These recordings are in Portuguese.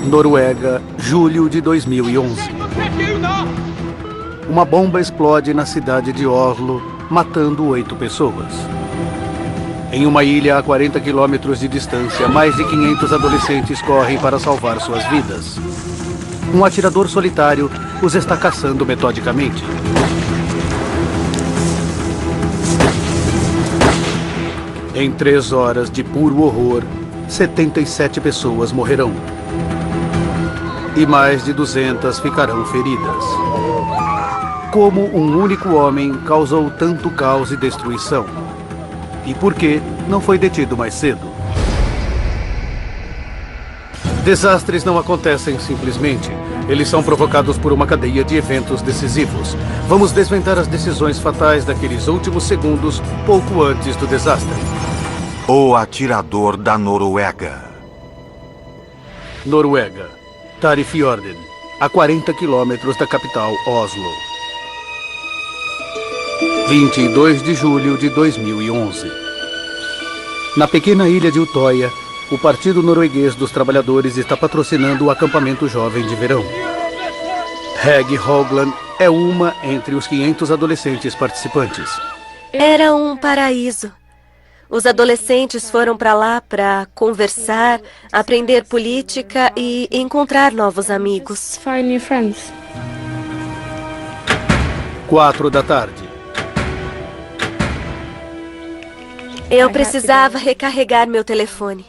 Noruega, julho de 2011. Uma bomba explode na cidade de Oslo, matando 8 pessoas. Em uma ilha a 40 quilômetros de distância, mais de 500 adolescentes correm para salvar suas vidas. Um atirador solitário os está caçando metodicamente. Em 3 horas de puro horror, 77 pessoas morrerão. E mais de 200 ficarão feridas. Como um único homem causou tanto caos e destruição? E por que não foi detido mais cedo? Desastres não acontecem simplesmente. Eles são provocados por uma cadeia de eventos decisivos. Vamos desvendar as decisões fatais daqueles últimos segundos, pouco antes do desastre. O atirador da Noruega. Noruega, Tarifjorden, a 40 quilômetros da capital Oslo. 22 de julho de 2011. Na pequena ilha de Utoya, o Partido Norueguês dos Trabalhadores está patrocinando o acampamento jovem de verão. Hege Hogland é uma entre os 500 adolescentes participantes. Era um paraíso. Os adolescentes foram para lá para conversar, aprender política e encontrar novos amigos. 4 da tarde. Eu precisava recarregar meu telefone.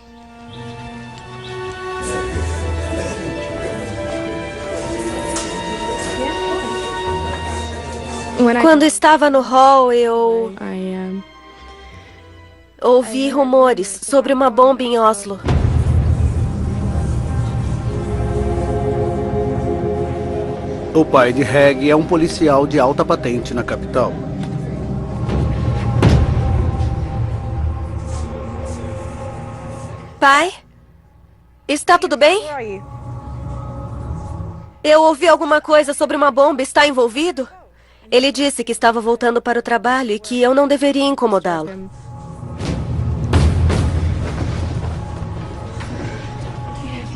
Quando estava no hall, eu ouvi rumores sobre uma bomba em Oslo. O pai de Hege é um policial de alta patente na capital. Pai? Está tudo bem? Eu ouvi alguma coisa sobre uma bomba. Está envolvido? Ele disse que estava voltando para o trabalho e que eu não deveria incomodá-lo.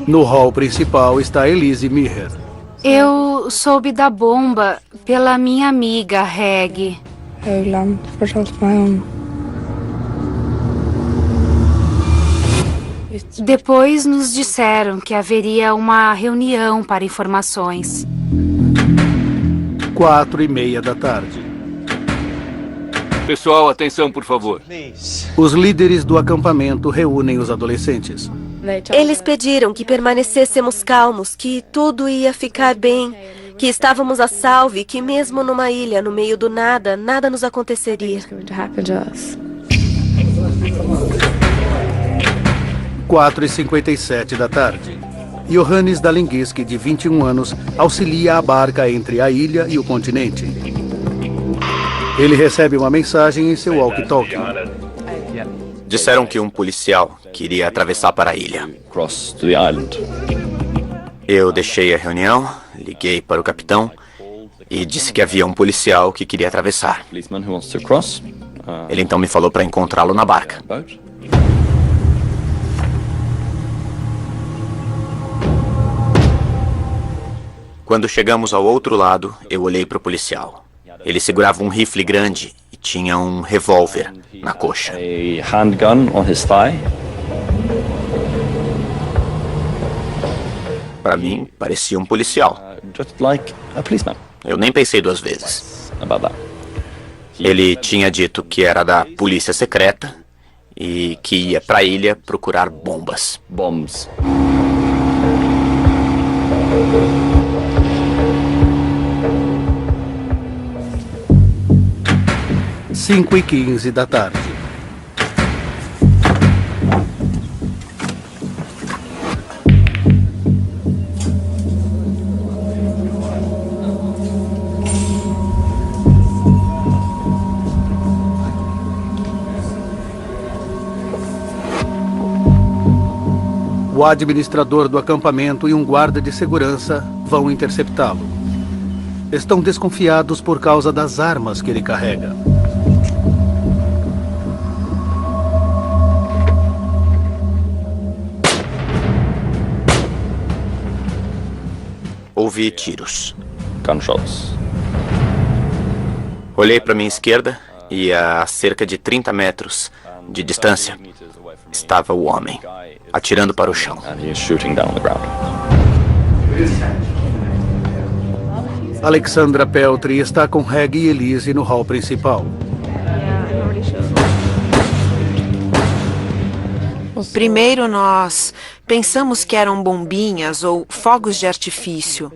No hall principal está Elise Meher. Eu soube da bomba pela minha amiga, Hege. Depois nos disseram que haveria uma reunião para informações. 4:30 da tarde. Pessoal, atenção, por favor. Os líderes do acampamento reúnem os adolescentes. Eles pediram que permanecêssemos calmos, que tudo ia ficar bem, que estávamos a salvo e que mesmo numa ilha, no meio do nada, nada nos aconteceria. 4:57 da tarde. Johannes Dalingiski, de 21 anos, auxilia a barca entre a ilha e o continente. Ele recebe uma mensagem em seu walkie-talkie. Disseram que um policial queria atravessar para a ilha. Eu deixei a reunião, liguei para o capitão e disse que havia um policial que queria atravessar. Ele então me falou para encontrá-lo na barca. Quando chegamos ao outro lado, eu olhei para o policial. Ele segurava um rifle grande e tinha um revólver na coxa. Para mim, parecia um policial. Eu nem pensei 2 vezes. Ele tinha dito que era da polícia secreta e que ia para a ilha procurar bombas. 5:15 da tarde. O administrador do acampamento e um guarda de segurança vão interceptá-lo. Estão desconfiados por causa das armas que ele carrega. ouvi tiros. Olhei para minha esquerda e a cerca de 30 metros de distância estava o homem, atirando para o chão. Alexandra Peltri está com Reg e Elise no hall principal. Primeiro nós pensamos que eram bombinhas ou fogos de artifício.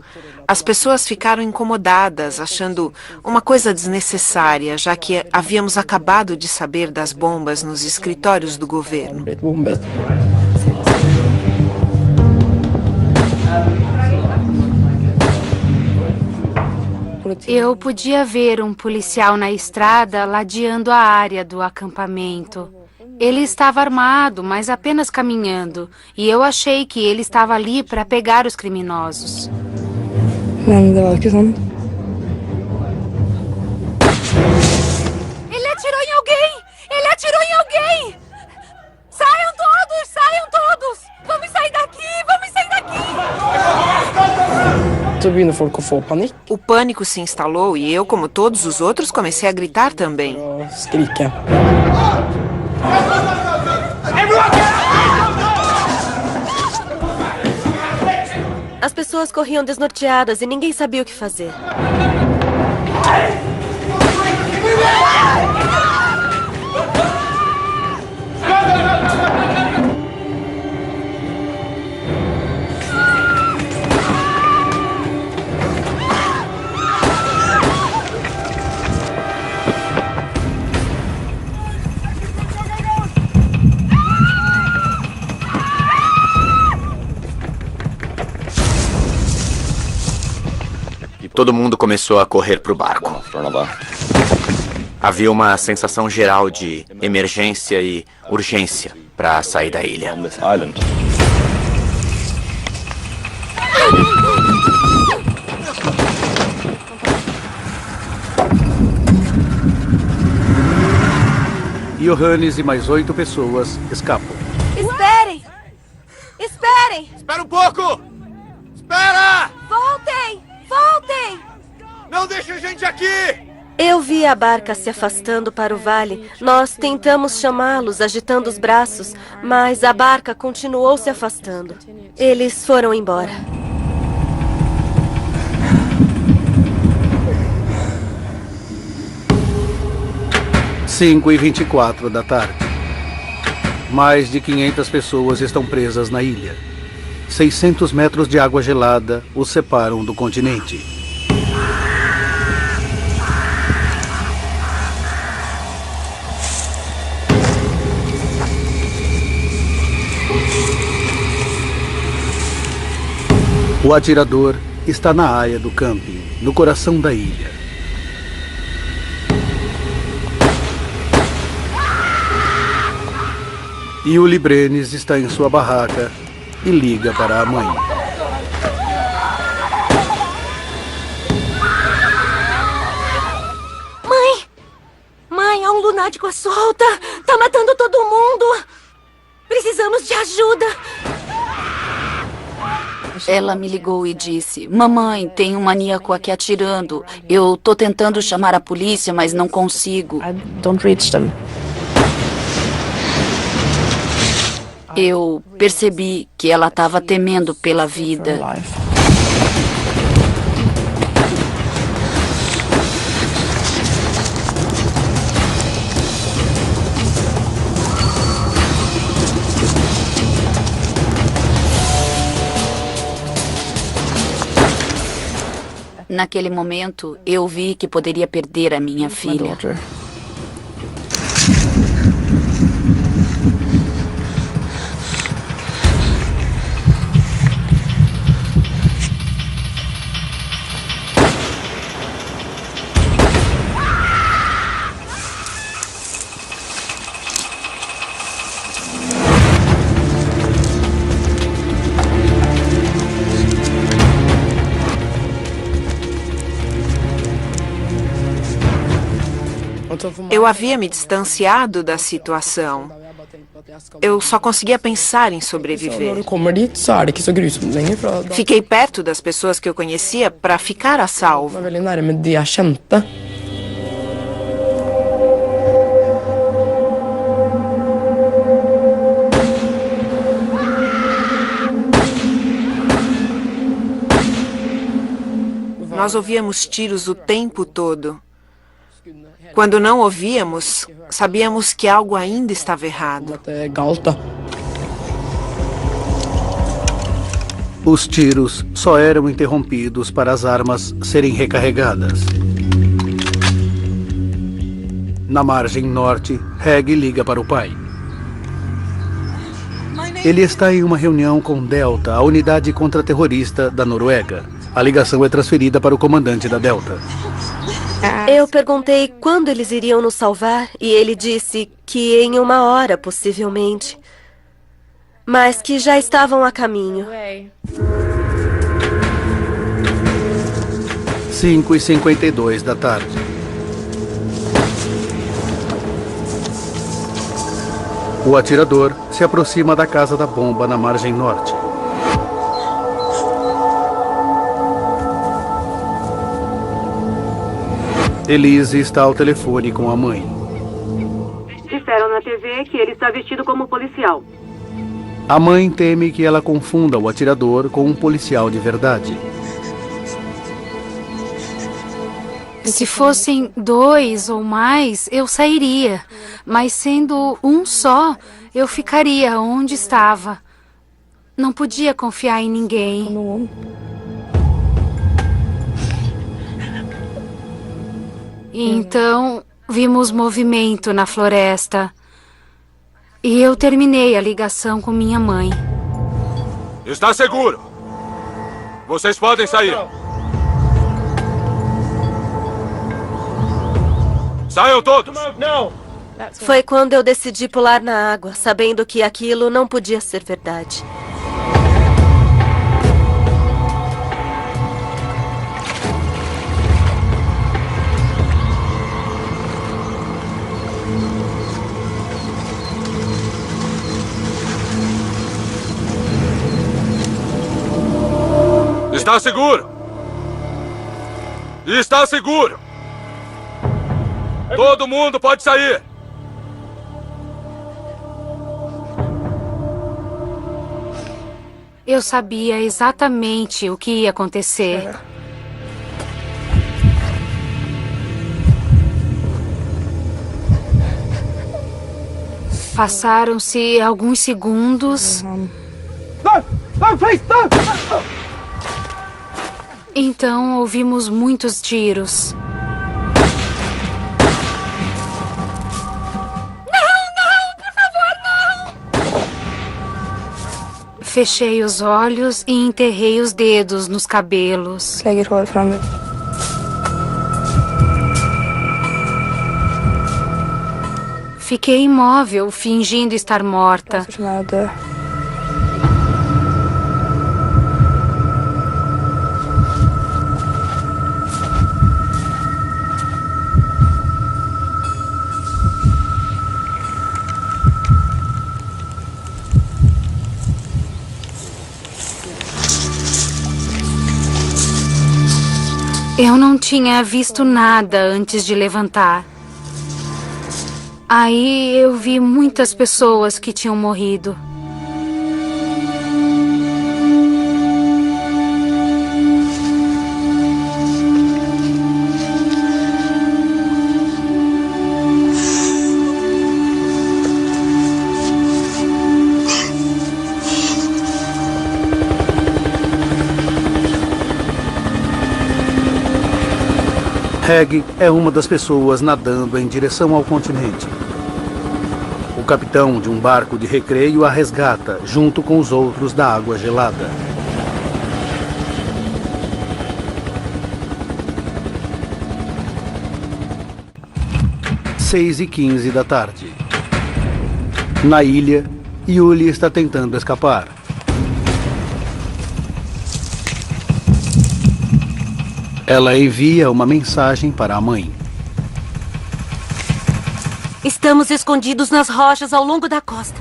As pessoas ficaram incomodadas, achando uma coisa desnecessária, já que havíamos acabado de saber das bombas nos escritórios do governo. Eu podia ver um policial na estrada ladeando a área do acampamento. Ele estava armado, mas apenas caminhando, e eu achei que ele estava ali para pegar os criminosos. Ele atirou em alguém! Ele atirou em alguém! Saiam todos! Saiam todos! Vamos sair daqui! Vamos sair daqui! O pânico se instalou e eu, como todos os outros, comecei a gritar também. As pessoas corriam desnorteadas e ninguém sabia o que fazer. Todo mundo começou a correr para o barco. Havia uma sensação geral de emergência e urgência para sair da ilha. Johannes e mais 8 pessoas escapam. Esperem! Esperem! Espera um pouco! Espera! Voltem! Voltem! Não deixe a gente aqui! Eu vi a barca se afastando para o vale. Nós tentamos chamá-los, agitando os braços, mas a barca continuou se afastando. Eles foram embora. Às 5h24 da tarde. Mais de 500 pessoas estão presas na ilha. 600 metros de água gelada os separam do continente. O atirador está na área do camping, no coração da ilha. E o Librenes está em sua barraca e liga para a mãe. Mãe, há um lunático à solta! Tá matando todo mundo! Precisamos de ajuda! Ela me ligou e disse: mamãe, tem um maníaco aqui atirando. Eu tô tentando chamar a polícia, mas não consigo. Eu percebi que ela estava temendo pela vida. Naquele momento, eu vi que poderia perder a minha filha. Eu havia me distanciado da situação. Eu só conseguia pensar em sobreviver. Fiquei perto das pessoas que eu conhecia para ficar a salvo. Nós ouvíamos tiros o tempo todo. Quando não ouvíamos, sabíamos que algo ainda estava errado. Os tiros só eram interrompidos para as armas serem recarregadas. Na margem norte, Reg liga para o pai. Ele está em uma reunião com Delta, a unidade contra-terrorista da Noruega. A ligação é transferida para o comandante da Delta. Eu perguntei quando eles iriam nos salvar e ele disse que em 1 hora, possivelmente. Mas que já estavam a caminho. 5h52 da tarde. O atirador se aproxima da casa da bomba na margem norte. Elise está ao telefone com a mãe. Disseram na TV que ele está vestido como policial. A mãe teme que ela confunda o atirador com um policial de verdade. Se fossem 2 ou mais, eu sairia. Mas sendo um só, eu ficaria onde estava. Não podia confiar em ninguém. Então, vimos movimento na floresta. E eu terminei a ligação com minha mãe. Está seguro. Vocês podem sair. Saiam todos. Foi quando eu decidi pular na água, sabendo que aquilo não podia ser verdade. Está seguro. Está seguro. Todo mundo pode sair. Eu sabia exatamente o que ia acontecer. Passaram-se alguns segundos. Então ouvimos muitos tiros. Fechei os olhos e enterrei os dedos nos cabelos. Fiquei imóvel, fingindo estar morta. Eu não tinha visto nada antes de levantar. Aí eu vi muitas pessoas que tinham morrido. Reg é uma das pessoas nadando em direção ao continente. O capitão de um barco de recreio a resgata, junto com os outros da água gelada. Seis e 15 da tarde. Na ilha, Yuli está tentando escapar. Ela envia uma mensagem para a mãe. Estamos escondidos nas rochas ao longo da costa.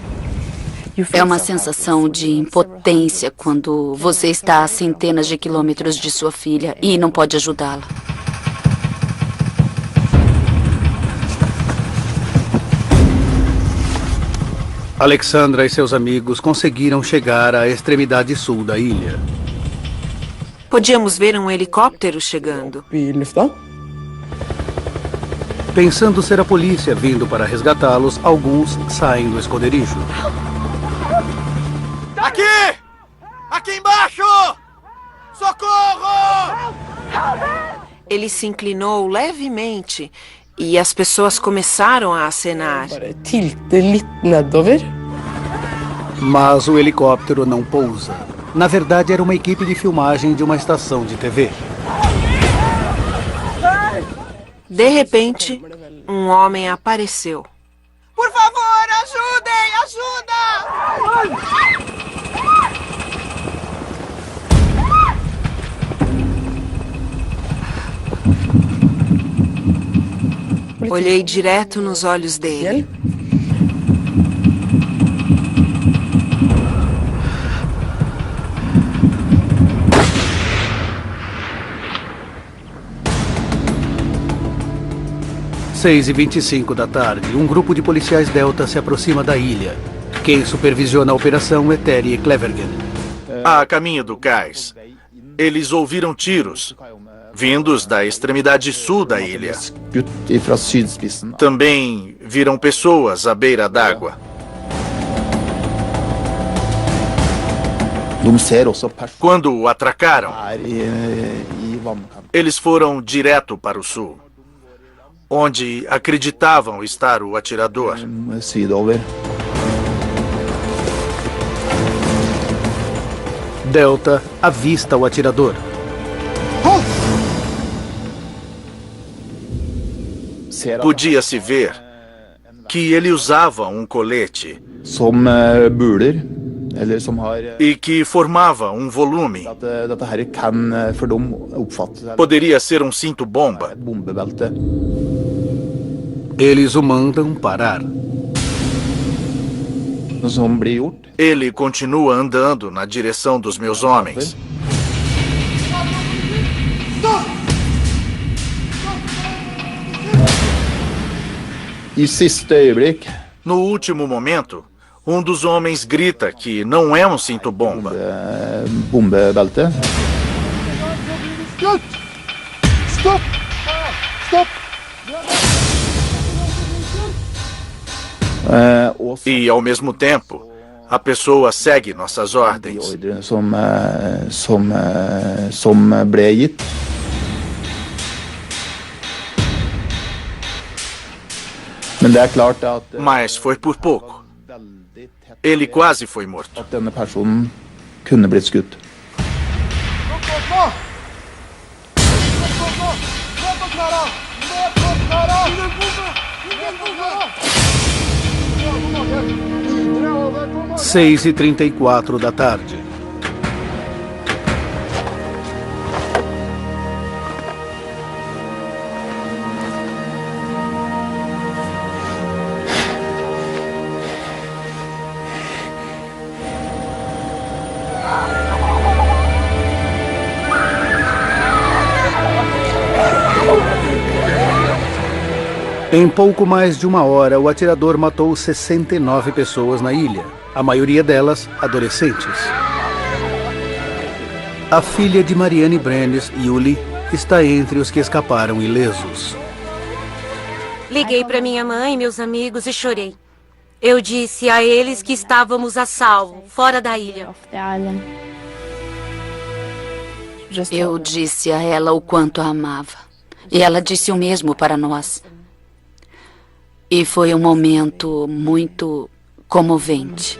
É uma sensação de impotência quando você está a centenas de quilômetros de sua filha e não pode ajudá-la. Alexandra e seus amigos conseguiram chegar à extremidade sul da ilha. Podíamos ver um helicóptero chegando. Pensando ser a polícia vindo para resgatá-los, alguns saem do esconderijo. Aqui! Aqui embaixo! Socorro! Ele se inclinou levemente e as pessoas começaram a acenar. Mas o helicóptero não pousa. Na verdade, era uma equipe de filmagem de uma estação de TV. De repente, um homem apareceu. Por favor, ajudem! Ajuda! Olhei direto nos olhos dele. Às 6h25 da tarde, um grupo de policiais Delta se aproxima da ilha. Quem supervisiona a operação é Terry Clevergen. A caminho do cais, eles ouviram tiros, vindos da extremidade sul da ilha. Também viram pessoas à beira d'água. Quando o atracaram, eles foram direto para o sul, onde acreditavam estar o atirador. Delta avista o atirador. Podia-se ver que ele usava um colete e que formava um volume. Poderia ser um cinto-bomba. Eles o mandam parar. Ele continua andando na direção dos meus homens. No último momento, um dos homens grita que não é um cinto-bomba. E, ao mesmo tempo, a pessoa segue nossas ordens. Mas foi por pouco. Ele quase foi morto. Videre 6h34 da tarde. Em pouco mais de uma hora, o atirador matou 69 pessoas na ilha, a maioria delas adolescentes. A filha de Marianne Brandes, Yuli, está entre os que escaparam ilesos. Liguei para minha mãe e meus amigos e chorei. Eu disse a eles que estávamos a salvo, fora da ilha. Eu disse a ela o quanto a amava. E ela disse o mesmo para nós. E foi um momento muito comovente.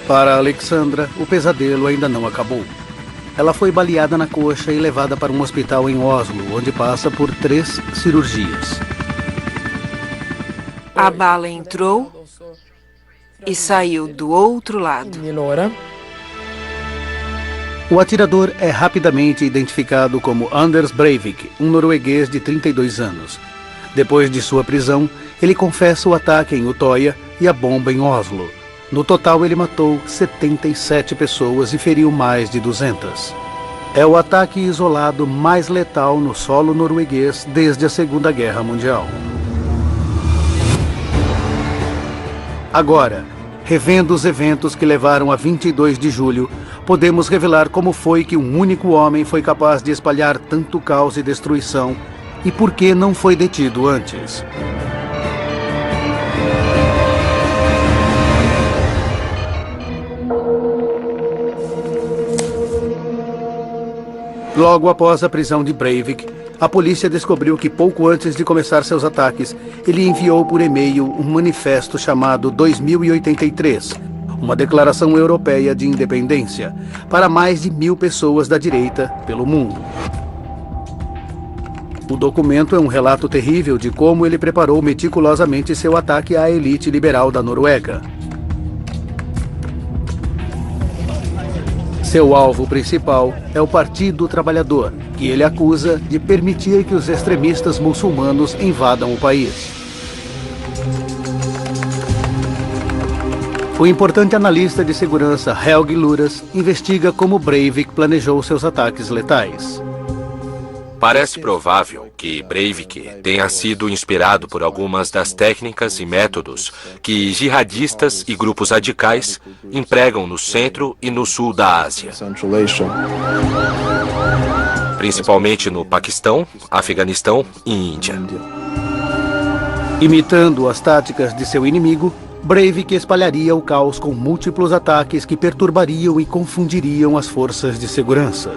Para Alexandra, o pesadelo ainda não acabou. Ela foi baleada na coxa e levada para um hospital em Oslo, onde passa por 3 cirurgias. A bala entrou e saiu do outro lado. O atirador é rapidamente identificado como Anders Breivik, um norueguês de 32 anos. Depois de sua prisão, ele confessa o ataque em Utoya e a bomba em Oslo. No total, ele matou 77 pessoas e feriu mais de 200. É o ataque isolado mais letal no solo norueguês desde a Segunda Guerra Mundial. Agora, revendo os eventos que levaram a 22 de julho, podemos revelar como foi que um único homem foi capaz de espalhar tanto caos e destruição e por que não foi detido antes. Logo após a prisão de Breivik, a polícia descobriu que pouco antes de começar seus ataques, ele enviou por e-mail um manifesto chamado 2083, uma declaração europeia de independência, para mais de 1000 pessoas da direita pelo mundo. O documento é um relato terrível de como ele preparou meticulosamente seu ataque à elite liberal da Noruega. Seu alvo principal é o Partido Trabalhador, que ele acusa de permitir que os extremistas muçulmanos invadam o país. O importante analista de segurança Helgi Luras investiga como Breivik planejou seus ataques letais. Parece provável que Breivik tenha sido inspirado por algumas das técnicas e métodos que jihadistas e grupos radicais empregam no centro e no sul da Ásia, principalmente no Paquistão, Afeganistão e Índia. Imitando as táticas de seu inimigo, Breivik espalharia o caos com múltiplos ataques que perturbariam e confundiriam as forças de segurança.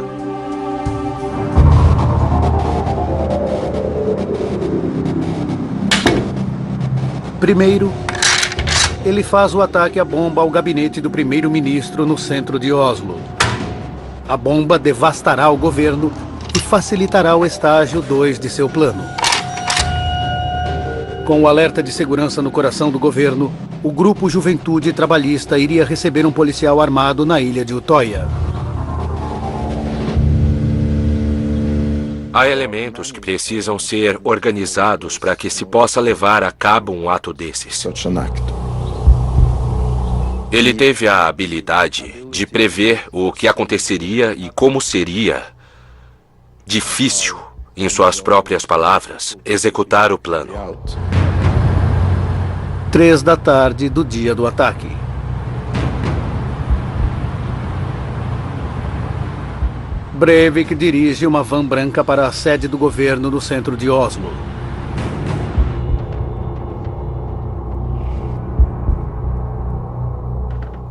Primeiro, ele faz o ataque à bomba ao gabinete do primeiro-ministro no centro de Oslo. A bomba devastará o governo e facilitará o estágio 2 de seu plano. Com o alerta de segurança no coração do governo, o grupo Juventude Trabalhista iria receber um policial armado na ilha de Utoya. Há elementos que precisam ser organizados para que se possa levar a cabo um ato desses. Ele teve a habilidade de prever o que aconteceria e como seria difícil, em suas próprias palavras, executar o plano. 3 da tarde do dia do ataque. Breivik dirige uma van branca para a sede do governo no centro de Oslo.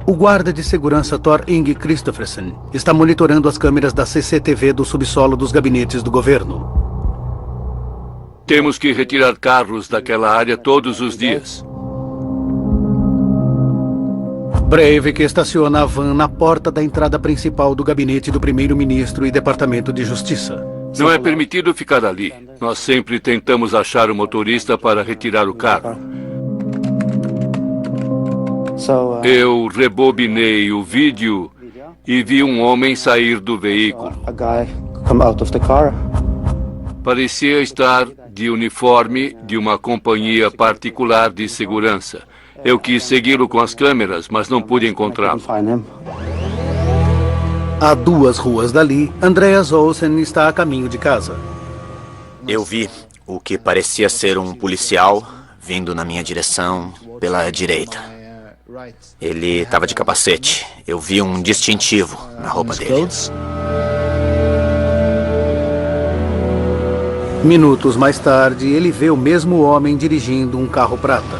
O guarda de segurança Thor Inge Kristoffersen está monitorando as câmeras da CCTV do subsolo dos gabinetes do governo. Temos que retirar carros daquela área todos os dias. Breivik estaciona a van na porta da entrada principal do gabinete do primeiro-ministro e departamento de justiça. Não é permitido ficar ali. Nós sempre tentamos achar o motorista para retirar o carro. Eu rebobinei o vídeo e vi um homem sair do veículo. Parecia estar de uniforme de uma companhia particular de segurança. Eu quis segui-lo com as câmeras, mas não pude encontrá-lo. A 2 ruas dali, Andreas Olsen está a caminho de casa. Eu vi o que parecia ser um policial vindo na minha direção pela direita. Ele estava de capacete. Eu vi um distintivo na roupa dele. Minutos mais tarde, ele vê o mesmo homem dirigindo um carro prata.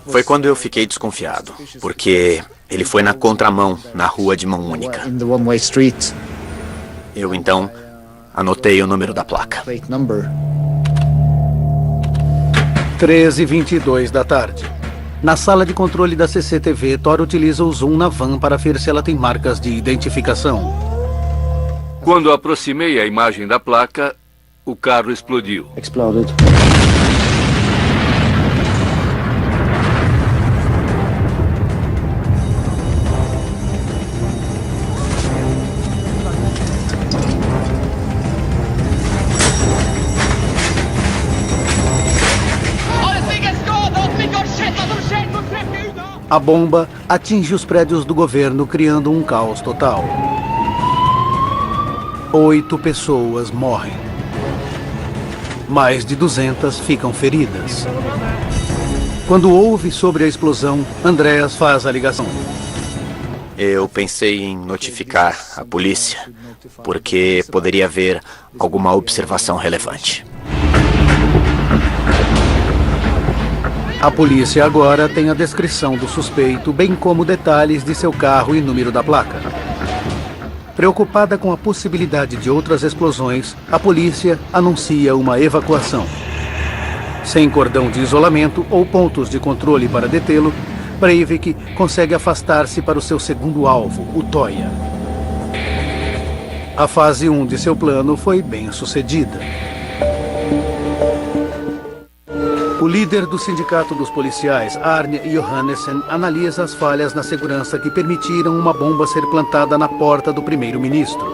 Foi quando eu fiquei desconfiado, porque ele foi na contramão, na rua de mão única. Eu, então, anotei o número da placa. 13h22 da tarde. Na sala de controle da CCTV, Thor utiliza o zoom na van para ver se ela tem marcas de identificação. Quando aproximei a imagem da placa, o carro explodiu. A bomba atinge os prédios do governo, criando um caos total. 8 pessoas morrem. Mais de 200 ficam feridas. Quando ouve sobre a explosão, Andreas faz a ligação. Eu pensei em notificar a polícia, porque poderia haver alguma observação relevante. A polícia agora tem a descrição do suspeito, bem como detalhes de seu carro e número da placa. Preocupada com a possibilidade de outras explosões, a polícia anuncia uma evacuação. Sem cordão de isolamento ou pontos de controle para detê-lo, Breivik consegue afastar-se para o seu segundo alvo, o Toia. A fase 1 de seu plano foi bem sucedida. O líder do sindicato dos policiais, Arne Johannessen, analisa as falhas na segurança que permitiram uma bomba ser plantada na porta do primeiro-ministro.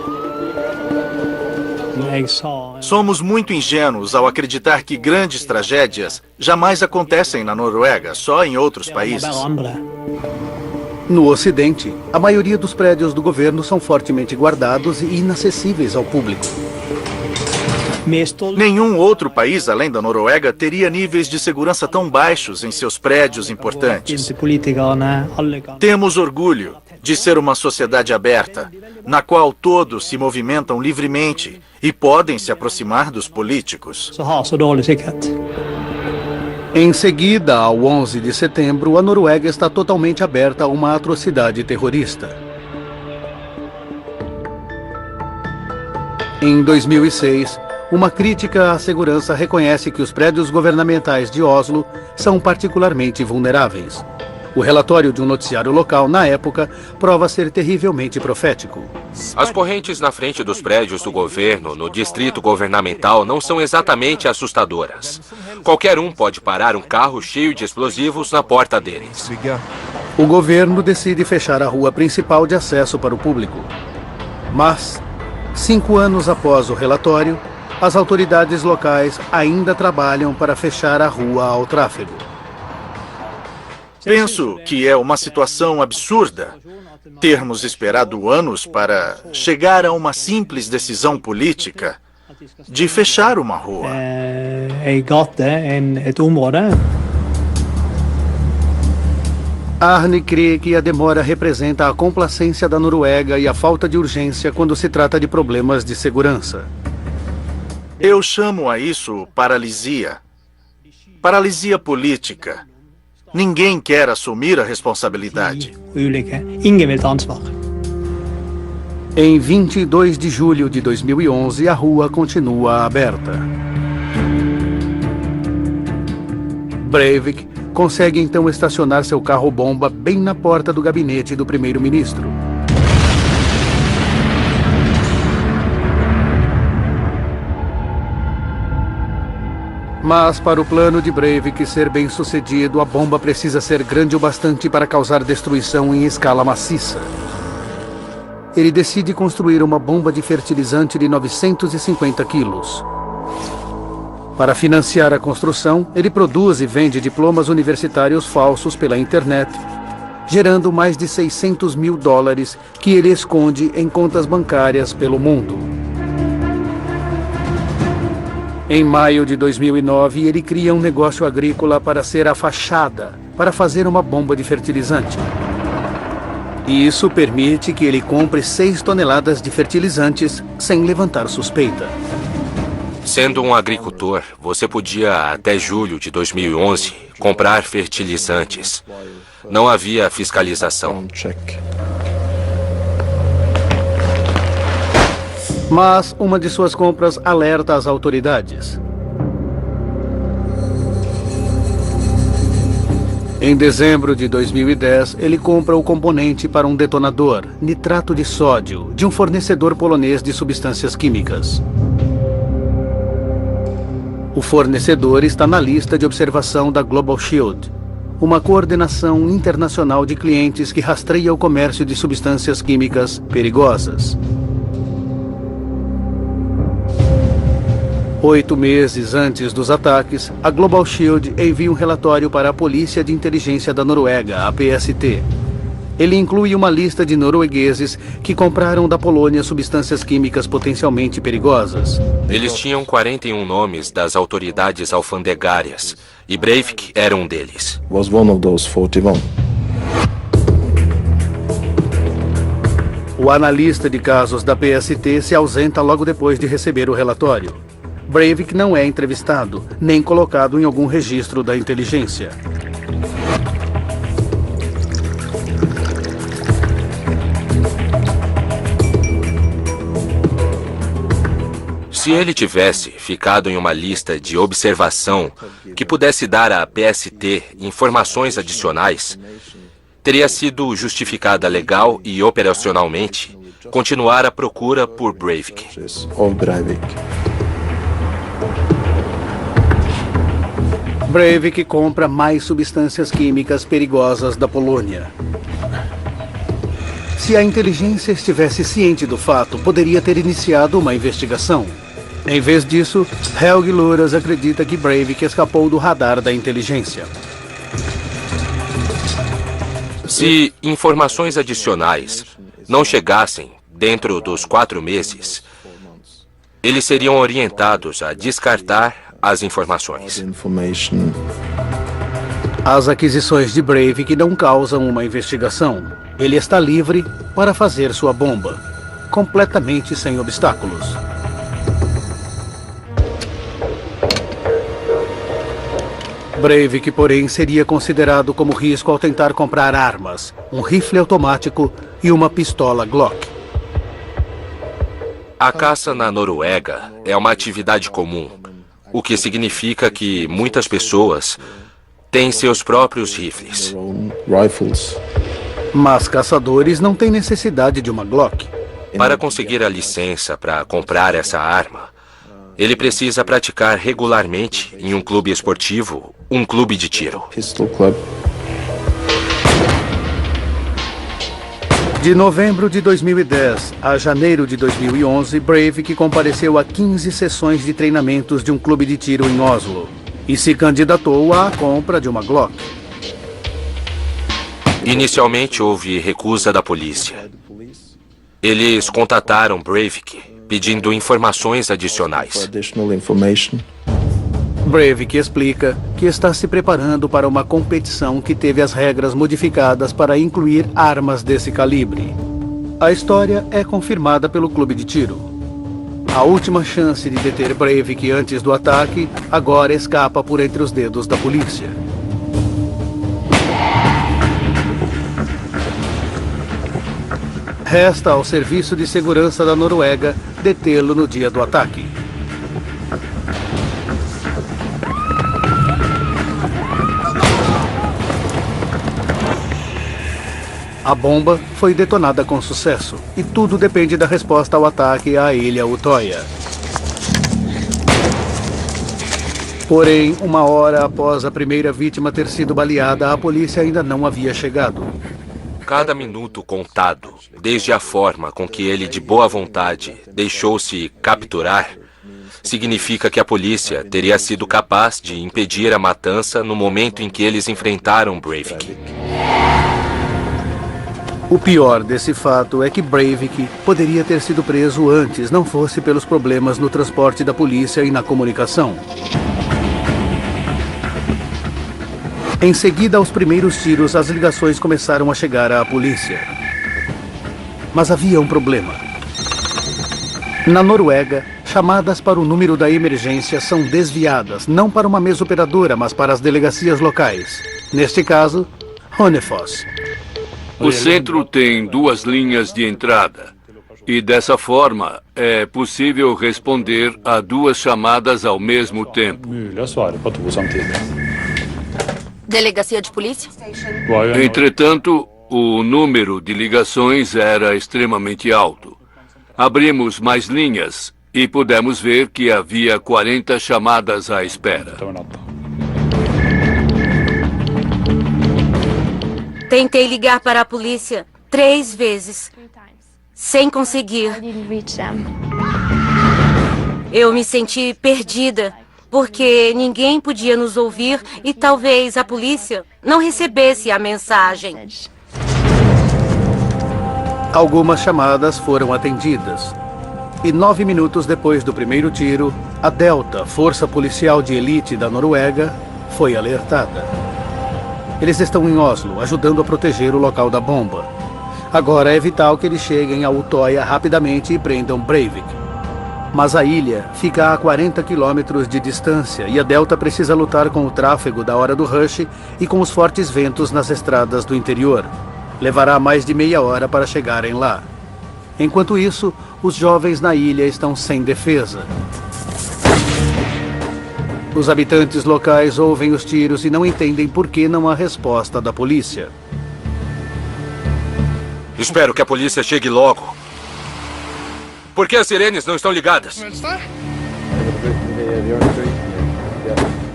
Somos muito ingênuos ao acreditar que grandes tragédias jamais acontecem na Noruega, só em outros países. No Ocidente, a maioria dos prédios do governo são fortemente guardados e inacessíveis ao público. Nenhum outro país, além da Noruega, teria níveis de segurança tão baixos em seus prédios importantes. Temos orgulho de ser uma sociedade aberta, na qual todos se movimentam livremente e podem se aproximar dos políticos. Em seguida, ao 11 de setembro, a Noruega está totalmente aberta a uma atrocidade terrorista. Em 2006, uma crítica à segurança reconhece que os prédios governamentais de Oslo são particularmente vulneráveis. O relatório de um noticiário local, na época, prova ser terrivelmente profético. As correntes na frente dos prédios do governo, no distrito governamental, não são exatamente assustadoras. Qualquer um pode parar um carro cheio de explosivos na porta deles. O governo decide fechar a rua principal de acesso para o público. Mas, 5 anos após o relatório, as autoridades locais ainda trabalham para fechar a rua ao tráfego. Penso que é uma situação absurda termos esperado anos para chegar a uma simples decisão política de fechar uma rua. Arne crê que a demora representa a complacência da Noruega e a falta de urgência quando se trata de problemas de segurança. Eu chamo a isso paralisia. Paralisia política. Ninguém quer assumir a responsabilidade. Em 22 de julho de 2011, a rua continua aberta. Breivik consegue então estacionar seu carro-bomba bem na porta do gabinete do primeiro-ministro. Mas para o plano de Breivik ser bem sucedido, a bomba precisa ser grande o bastante para causar destruição em escala maciça. Ele decide construir uma bomba de fertilizante de 950 quilos. Para financiar a construção, ele produz e vende diplomas universitários falsos pela internet, gerando mais de $600 mil que ele esconde em contas bancárias pelo mundo. Em maio de 2009, ele cria um negócio agrícola para ser a fachada, para fazer uma bomba de fertilizante. E isso permite que ele compre 6 toneladas de fertilizantes sem levantar suspeita. Sendo um agricultor, você podia, até julho de 2011, comprar fertilizantes. Não havia fiscalização. Mas uma de suas compras alerta as autoridades. Em dezembro de 2010, ele compra o componente para um detonador, nitrato de sódio, de um fornecedor polonês de substâncias químicas. O fornecedor está na lista de observação da Global Shield, uma coordenação internacional de clientes que rastreia o comércio de substâncias químicas perigosas. 8 meses antes dos ataques, a Global Shield envia um relatório para a Polícia de Inteligência da Noruega, a PST. Ele inclui uma lista de noruegueses que compraram da Polônia substâncias químicas potencialmente perigosas. Eles tinham 41 nomes das autoridades alfandegárias, e Breivik era um deles. Was one of those 41. O analista de casos da PST se ausenta logo depois de receber o relatório. Breivik não é entrevistado, nem colocado em algum registro da inteligência. Se ele tivesse ficado em uma lista de observação que pudesse dar à PST informações adicionais, teria sido justificada legal e operacionalmente continuar a procura por Breivik. Breivik compra mais substâncias químicas perigosas da Polônia. Se a inteligência estivesse ciente do fato, poderia ter iniciado uma investigação. Em vez disso, Helgi Luras acredita que Breivik escapou do radar da inteligência. Se informações adicionais não chegassem dentro dos 4 meses, eles seriam orientados a descartar as informações. As aquisições de Breivik não causam uma investigação. Ele está livre para fazer sua bomba, completamente sem obstáculos. Breivik, porém, seria considerado como risco ao tentar comprar armas, um rifle automático e uma pistola Glock. A caça na Noruega é uma atividade comum, o que significa que muitas pessoas têm seus próprios rifles. Mas caçadores não têm necessidade de uma Glock. Para conseguir a licença para comprar essa arma, ele precisa praticar regularmente em um clube esportivo, um clube de tiro. De novembro de 2010 a janeiro de 2011, Breivik compareceu a 15 sessões de treinamentos de um clube de tiro em Oslo e se candidatou à compra de uma Glock. Inicialmente houve recusa da polícia. Eles contataram Breivik pedindo informações adicionais. Breivik explica que está se preparando para uma competição que teve as regras modificadas para incluir armas desse calibre. A história é confirmada pelo clube de tiro. A última chance de deter Breivik antes do ataque agora escapa por entre os dedos da polícia. Resta ao Serviço de Segurança da Noruega detê-lo no dia do ataque. A bomba foi detonada com sucesso e tudo depende da resposta ao ataque à ilha Utoya. Porém, 1 hora após a primeira vítima ter sido baleada, a polícia ainda não havia chegado. Cada minuto contado, desde a forma com que ele de boa vontade deixou-se capturar, significa que a polícia teria sido capaz de impedir a matança no momento em que eles enfrentaram Breivik. O pior desse fato é que Breivik poderia ter sido preso antes, não fosse pelos problemas no transporte da polícia e na comunicação. Em seguida aos primeiros tiros, as ligações começaram a chegar à polícia. Mas havia um problema. Na Noruega, chamadas para o número da emergência são desviadas, não para uma mesa operadora, mas para as delegacias locais. Neste caso, Hønefoss. O centro tem 2 linhas de entrada. E dessa forma, é possível responder a 2 chamadas ao mesmo tempo. Delegacia de polícia? Entretanto, o número de ligações era extremamente alto. Abrimos mais linhas e pudemos ver que havia 40 chamadas à espera. Tentei ligar para a polícia 3 vezes, sem conseguir. Eu me senti perdida, porque ninguém podia nos ouvir e talvez a polícia não recebesse a mensagem. Algumas chamadas foram atendidas. E 9 minutos depois do primeiro tiro, a Delta, força policial de elite da Noruega, foi alertada. Eles estão em Oslo, ajudando a proteger o local da bomba. Agora é vital que eles cheguem a Utoya rapidamente e prendam Breivik. Mas a ilha fica a 40 quilômetros de distância e a Delta precisa lutar com o tráfego da hora do rush e com os fortes ventos nas estradas do interior. Levará mais de meia hora para chegarem lá. Enquanto isso, os jovens na ilha estão sem defesa. Os habitantes locais ouvem os tiros e não entendem por que não há resposta da polícia. Espero que a polícia chegue logo. Por que as sirenes não estão ligadas?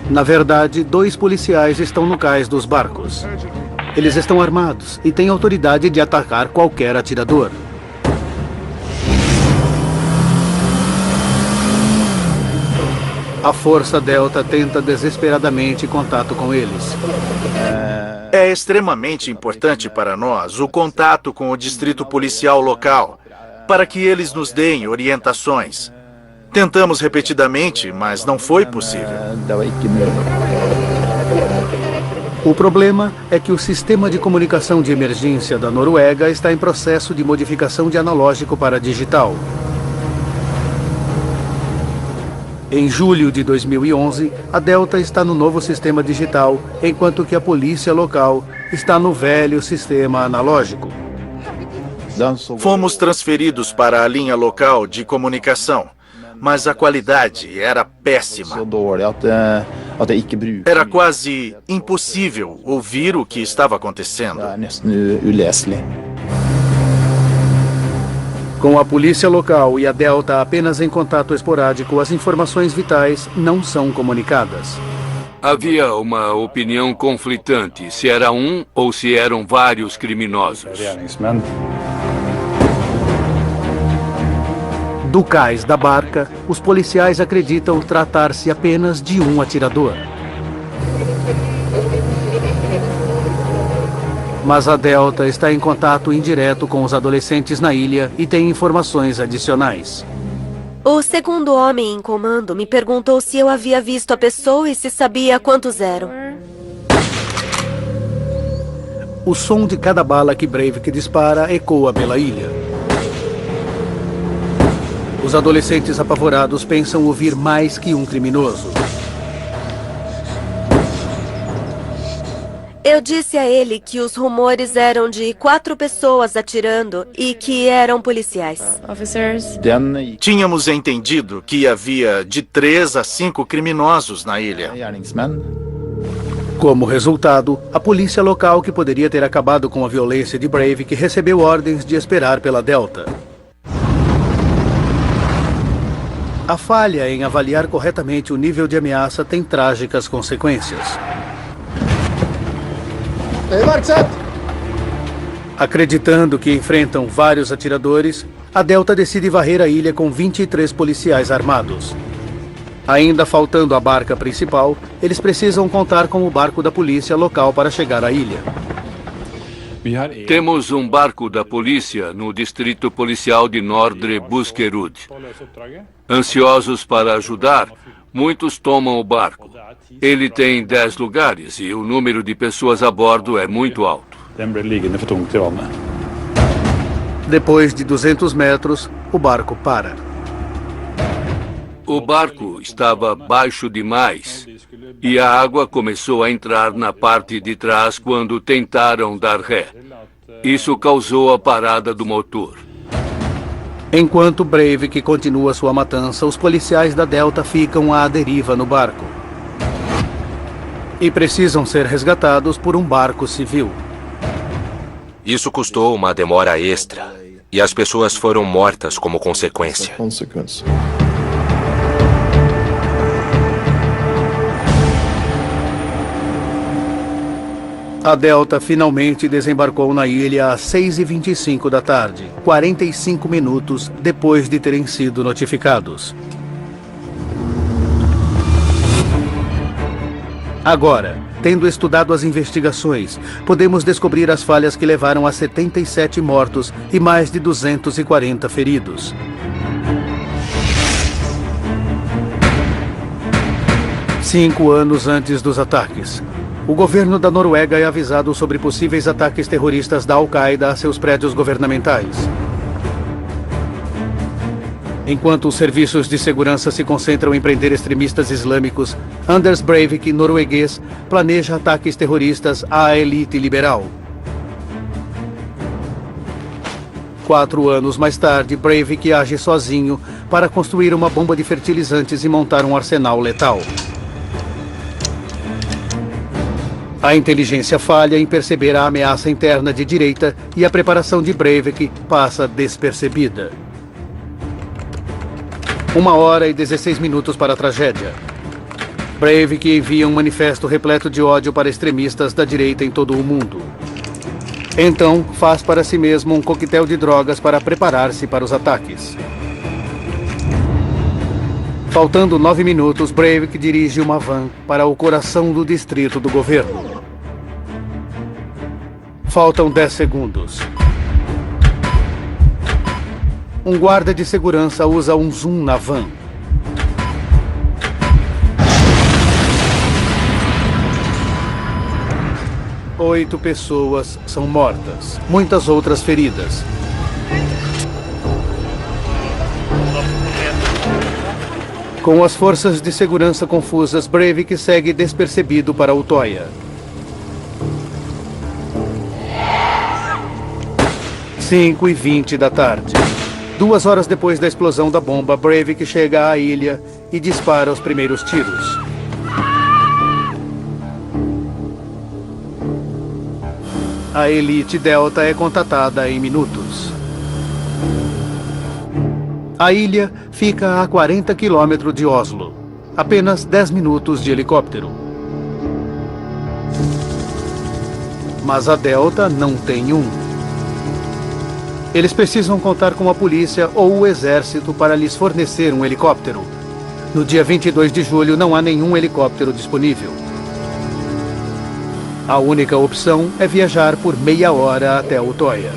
Na verdade, 2 policiais estão no cais dos barcos. Eles estão armados e têm autoridade de atacar qualquer atirador. A Força Delta tenta desesperadamente contato com eles. É extremamente importante para nós o contato com o distrito policial local, para que eles nos deem orientações. Tentamos repetidamente, mas não foi possível. O problema é que o sistema de comunicação de emergência da Noruega está em processo de modificação de analógico para digital. Em julho de 2011, a Delta está no novo sistema digital, enquanto que a polícia local está no velho sistema analógico. Fomos transferidos para a linha local de comunicação, mas a qualidade era péssima. Era quase impossível ouvir o que estava acontecendo. Com a polícia local e a Delta apenas em contato esporádico, as informações vitais não são comunicadas. Havia uma opinião conflitante se era um ou se eram vários criminosos. Do cais da barca, os policiais acreditam tratar-se apenas de um atirador. Mas a Delta está em contato indireto com os adolescentes na ilha e tem informações adicionais. O segundo homem em comando me perguntou se eu havia visto a pessoa e se sabia quantos eram. O som de cada bala que Breivik dispara ecoa pela ilha. Os adolescentes apavorados pensam ouvir mais que um criminoso. Eu disse a ele que os rumores eram de 4 pessoas atirando e que eram policiais. Tínhamos entendido que havia de 3 a 5 criminosos na ilha. Como resultado, a polícia local, que poderia ter acabado com a violência de Breivik, recebeu ordens de esperar pela Delta. A falha em avaliar corretamente o nível de ameaça tem trágicas consequências. Acreditando que enfrentam vários atiradores, a Delta decide varrer a ilha com 23 policiais armados. Ainda faltando a barca principal, eles precisam contar com o barco da polícia local para chegar à ilha. Temos um barco da polícia no distrito policial de Nordre Buskerud. Ansiosos para ajudar, muitos tomam o barco. Ele tem 10 lugares e o número de pessoas a bordo é muito alto. Depois de 200 metros, o barco para. O barco estava baixo demais e a água começou a entrar na parte de trás quando tentaram dar ré. Isso causou a parada do motor. Enquanto Breivik continua sua matança, os policiais da Delta ficam à deriva no barco. E precisam ser resgatados por um barco civil. Isso custou uma demora extra e as pessoas foram mortas como consequência. A Delta finalmente desembarcou na ilha às 6h25 da tarde, 45 minutos depois de terem sido notificados. Agora, tendo estudado as investigações, podemos descobrir as falhas que levaram a 77 mortos e mais de 240 feridos. Cinco anos antes dos ataques, o governo da Noruega é avisado sobre possíveis ataques terroristas da Al-Qaeda a seus prédios governamentais. Enquanto os serviços de segurança se concentram em prender extremistas islâmicos, Anders Breivik, norueguês, planeja ataques terroristas à elite liberal. 4 anos mais tarde, Breivik age sozinho para construir uma bomba de fertilizantes e montar um arsenal letal. A inteligência falha em perceber a ameaça interna de direita e a preparação de Breivik passa despercebida. 1h16 para a tragédia. Breivik envia um manifesto repleto de ódio para extremistas da direita em todo o mundo. Então, faz para si mesmo um coquetel de drogas para preparar-se para os ataques. Faltando 9 minutos, Breivik dirige uma van para o coração do distrito do governo. Faltam 10 segundos. Um guarda de segurança usa um zoom na van. Oito pessoas são mortas, muitas outras feridas. Com as forças de segurança confusas, Breivik segue despercebido para Utoya. 5h20 da tarde. 2 horas depois da explosão da bomba, Breivik chega à ilha e dispara os primeiros tiros. A elite Delta é contatada em minutos. A ilha fica a 40 quilômetros de Oslo. Apenas 10 minutos de helicóptero. Mas a Delta não tem um. Eles precisam contar com a polícia ou o exército para lhes fornecer um helicóptero. No dia 22 de julho não há nenhum helicóptero disponível. A única opção é viajar por meia hora até Utoya.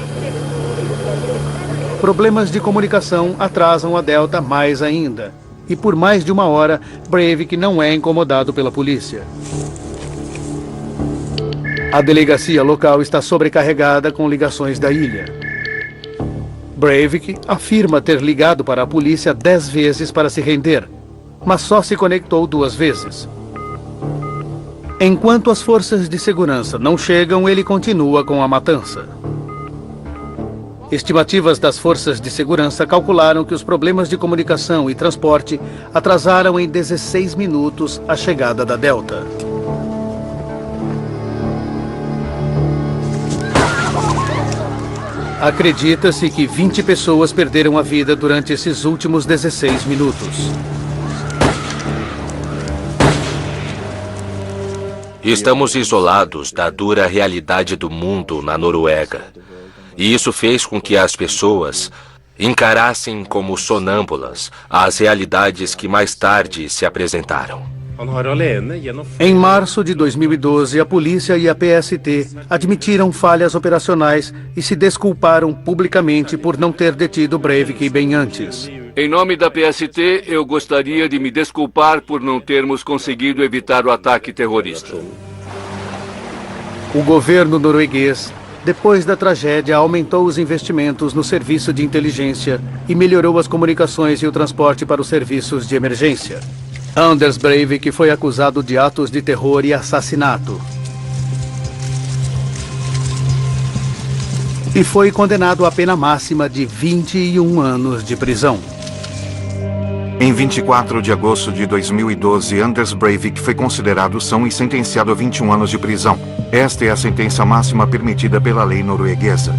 Problemas de comunicação atrasam a Delta mais ainda. E por mais de 1 hora, Breivik não é incomodado pela polícia. A delegacia local está sobrecarregada com ligações da ilha. Breivik afirma ter ligado para a polícia 10 vezes para se render, mas só se conectou 2 vezes. Enquanto as forças de segurança não chegam, ele continua com a matança. Estimativas das forças de segurança calcularam que os problemas de comunicação e transporte atrasaram em 16 minutos a chegada da Delta. Acredita-se que 20 pessoas perderam a vida durante esses últimos 16 minutos. Estamos isolados da dura realidade do mundo na Noruega. E isso fez com que as pessoas encarassem como sonâmbulas as realidades que mais tarde se apresentaram. Em março de 2012, a polícia e a PST admitiram falhas operacionais e se desculparam publicamente por não ter detido Breivik bem antes. Em nome da PST, eu gostaria de me desculpar por não termos conseguido evitar o ataque terrorista. O governo norueguês, depois da tragédia, aumentou os investimentos no serviço de inteligência e melhorou as comunicações e o transporte para os serviços de emergência. Anders Breivik foi acusado de atos de terror e assassinato. E foi condenado à pena máxima de 21 anos de prisão. Em 24 de agosto de 2012, Anders Breivik foi considerado são e sentenciado a 21 anos de prisão. Esta é a sentença máxima permitida pela lei norueguesa.